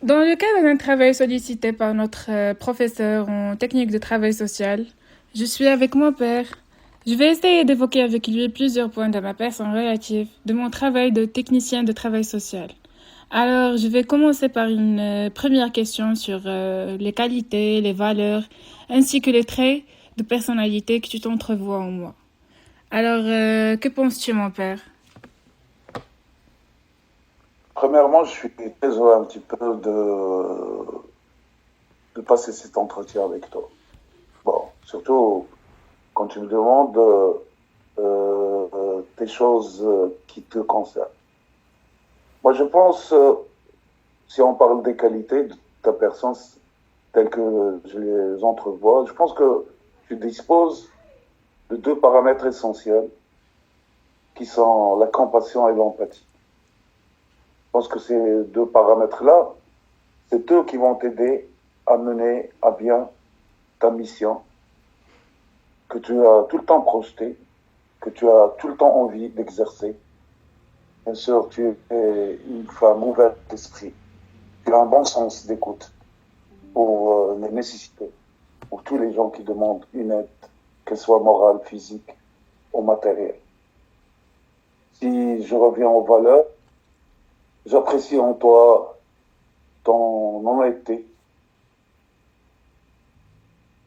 Dans le cadre d'un travail sollicité par notre professeur en technique de travail social, je suis avec mon père. Je vais essayer d'évoquer avec lui plusieurs points de ma personne relative de mon travail de technicien de travail social. Alors, je vais commencer par une première question sur les qualités, les valeurs, ainsi que les traits de personnalité que tu t'entrevois en moi. Alors, que penses-tu, mon père? Premièrement, je suis très heureux un petit peu de passer cet entretien avec toi. Bon, surtout quand tu me demandes des choses qui te concernent. Moi, je pense, si on parle des qualités de ta personne telles que je les entrevois, je pense que tu disposes de deux paramètres essentiels qui sont la compassion et l'empathie. Je pense que ces deux paramètres-là, c'est eux qui vont t'aider à mener à bien ta mission que tu as tout le temps projetée, que tu as tout le temps envie d'exercer. Bien sûr, tu es une femme ouverte d'esprit. Tu as un bon sens d'écoute pour les nécessités, pour tous les gens qui demandent une aide, qu'elle soit morale, physique ou matérielle. Si je reviens aux valeurs, j'apprécie en toi ton honnêteté.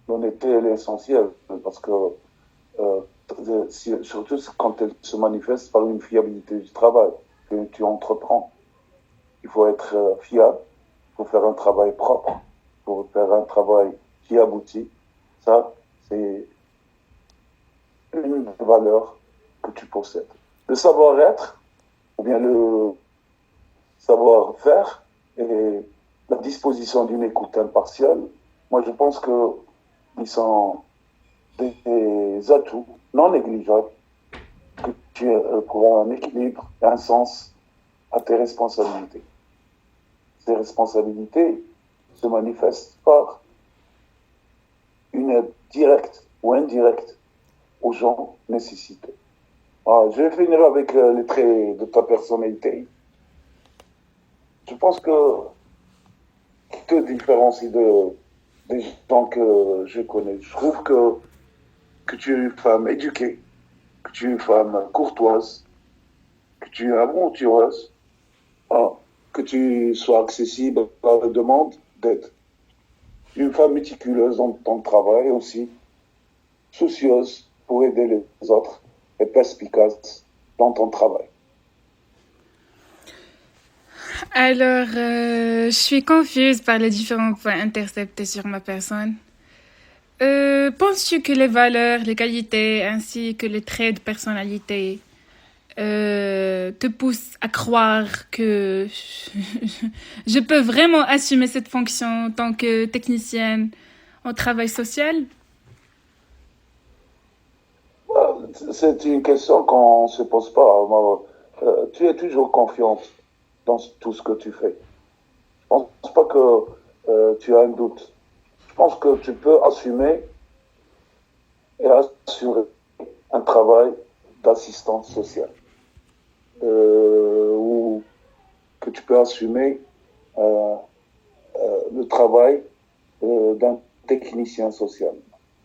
L'honnêteté, elle est essentielle parce que euh, surtout quand elle se manifeste par une fiabilité du travail que tu entreprends. Il faut être fiable, il faut faire un travail propre, il faut faire un travail qui aboutit. Ça, c'est une des valeurs que tu possèdes. Le savoir-être, ou bien le savoir-faire et la disposition d'une écoute impartiale, moi je pense qu'ils sont des atouts non négligeables que tu pour un équilibre et un sens à tes responsabilités. Ces responsabilités se manifestent par une aide directe ou indirecte aux gens nécessités. Je vais finir avec les traits de ta personnalité. Je pense que qui te différencie des gens que je connais. Je trouve que tu es une femme éduquée, que tu es une femme courtoise, que tu es aventureuse, ah, que tu sois accessible à la demande d'aide. Une femme méticuleuse dans ton travail aussi, soucieuse pour aider les autres et perspicace dans ton travail. Alors, je suis confuse par les différents points interceptés sur ma personne. Penses-tu que les valeurs, les qualités ainsi que les traits de personnalité te poussent à croire que je peux vraiment assumer cette fonction en tant que technicienne en travail social? C'est une question qu'on ne se pose pas. Tu es toujours confiante dans tout ce que tu fais. Je pense pas que tu as un doute. Je pense que tu peux assumer et assurer un travail d'assistance sociale ou que tu peux assumer euh, le travail d'un technicien social.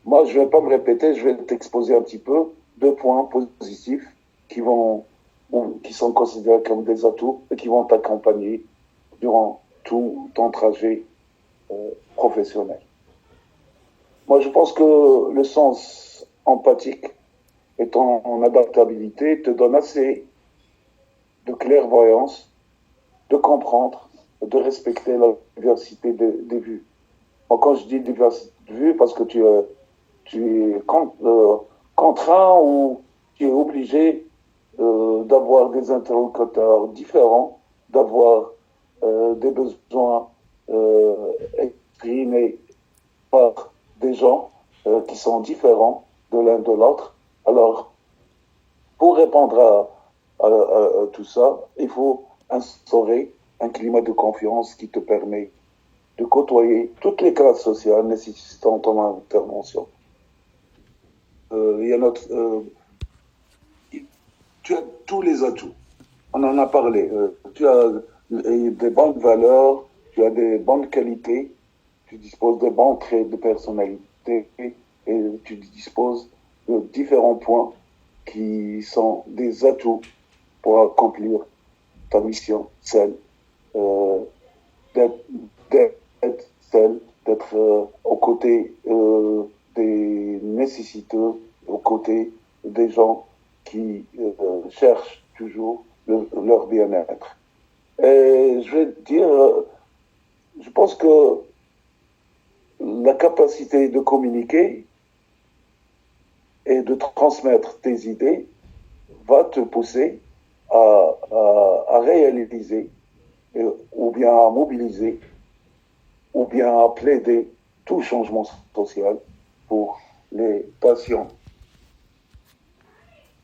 Moi, je ne vais pas me répéter, je vais t'exposer un petit peu deux points positifs qui vont, qui sont considérés comme des atouts et qui vont t'accompagner durant tout ton trajet professionnel. Moi, je pense que le sens empathique et ton adaptabilité te donnent assez de clairvoyance, de comprendre, de respecter la diversité des vues. Moi, quand je dis diversité de vues, parce que tu es contraint ou tu es obligé d'avoir des interlocuteurs différents, d'avoir des besoins exprimés par des gens qui sont différents de l'un de l'autre. Alors, pour répondre à tout ça, il faut instaurer un climat de confiance qui te permet de côtoyer toutes les classes sociales nécessitant ton intervention. Il y a notre, tu as tous les atouts. On en a parlé. Tu as des bonnes valeurs, tu as des bonnes qualités, tu disposes de bons traits de personnalité et tu disposes de différents points qui sont des atouts pour accomplir ta mission, celle euh, d'être, celle d'être aux côtés des nécessiteux, aux côtés des gens qui cherchent toujours leur bien-être. Et je vais te dire, je pense que la capacité de communiquer et de transmettre tes idées va te pousser à réaliser ou bien à mobiliser ou bien à plaider tout changement social pour les patients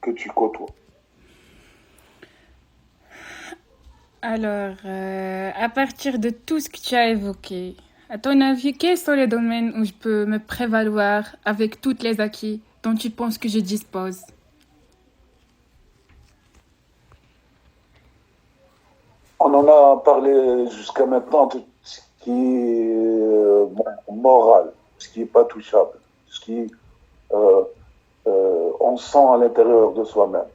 que tu côtoies. Alors, à partir de tout ce que tu as évoqué, à ton avis, quels sont les domaines où je peux me prévaloir avec toutes les acquis dont tu penses que je dispose? On en a parlé jusqu'à maintenant de ce qui est moral, ce qui n'est pas touchable, ce qui euh, on sent à l'intérieur de soi-même.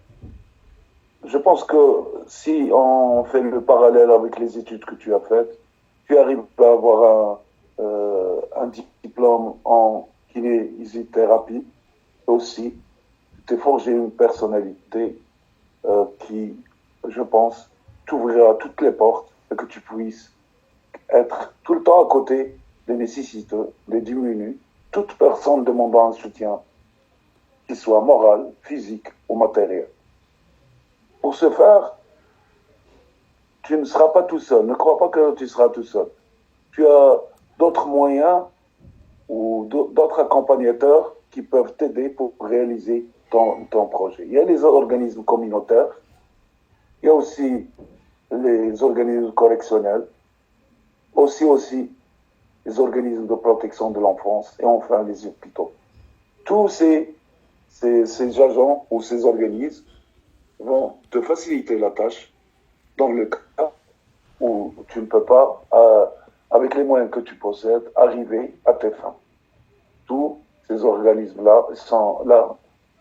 Je pense que si on fait le parallèle avec les études que tu as faites, tu arrives à avoir un diplôme en kinésithérapie aussi. Tu t'es forgé une personnalité qui, je pense, t'ouvrira toutes les portes et que tu puisses être tout le temps à côté des nécessiteux, des démunis, toute personne demandant un soutien, qu'il soit moral, physique ou matériel. Pour ce faire, tu ne seras pas tout seul. Ne crois pas que tu seras tout seul. Tu as d'autres moyens ou d'autres accompagnateurs qui peuvent t'aider pour réaliser ton projet. Il y a les organismes communautaires, il y a aussi les organismes correctionnels, aussi les organismes de protection de l'enfance et enfin les hôpitaux. Tous ces agents ou ces organismes vont te faciliter la tâche dans le cas où tu ne peux pas, avec les moyens que tu possèdes, arriver à tes fins. Tous ces organismes-là sont là,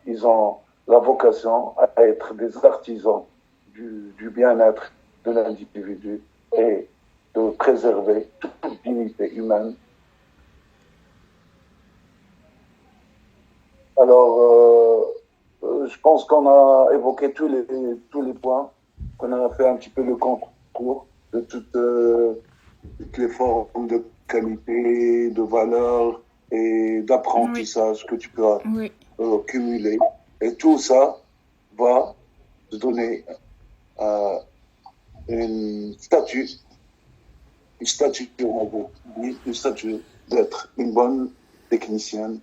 ils ont la vocation à être des artisans du bien-être de l'individu et de préserver toute dignité humaine. Alors, je pense qu'on a évoqué tous les points, qu'on a fait un petit peu le concours de toutes les formes de qualité, de valeur et Oui, d'apprentissage que tu peux oui. cumuler. Et tout ça va te donner euh, une statut, une statut, une statut d'être une bonne technicienne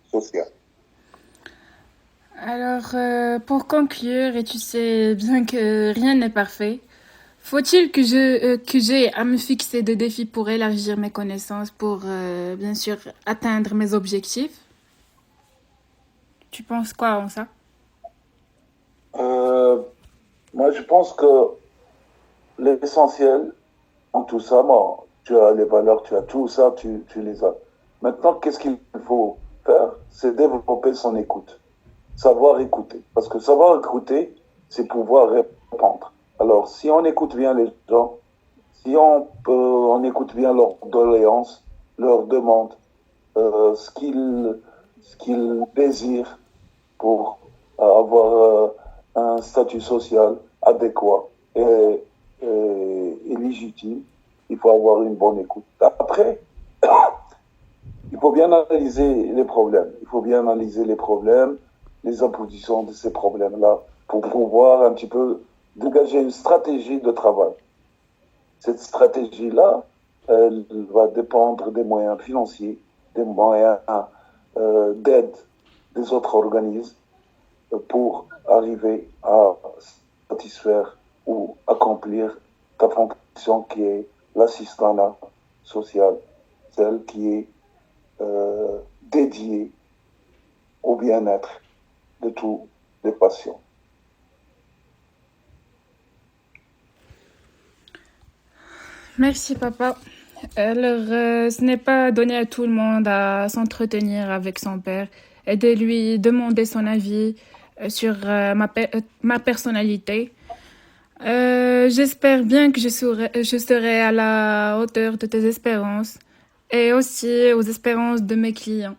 sociale. Alors, pour conclure, et tu sais bien que rien n'est parfait, faut-il que j'aie à me fixer des défis pour élargir mes connaissances, pour bien sûr atteindre mes objectifs? Tu penses quoi en ça? Euh, Moi, je pense que l'essentiel en tout ça, bon, tu as les valeurs, tu as tout ça, tu les as. Maintenant, qu'est-ce qu'il faut faire? C'est développer son écoute, savoir écouter. Parce que savoir écouter, c'est pouvoir répondre. Alors, si on écoute bien les gens, si on écoute bien leurs doléances, leurs demandes, ce qu'ils désirent pour avoir un statut social adéquat et légitime, il faut avoir une bonne écoute. Après, il faut bien analyser les problèmes. Il faut bien analyser les problèmes, les impositions de ces problèmes-là, pour pouvoir un petit peu dégager une stratégie de travail. Cette stratégie-là, elle va dépendre des moyens financiers, des moyens d'aide des autres organismes pour arriver à satisfaire ou accomplir ta fonction qui est l'assistanat social, celle qui est dédiée au bien-être de tous les patients. Merci papa. Alors, ce n'est pas donné à tout le monde à s'entretenir avec son père et de lui demander son avis sur ma personnalité. J'espère bien que je serai à la hauteur de tes espérances et aussi aux espérances de mes clients.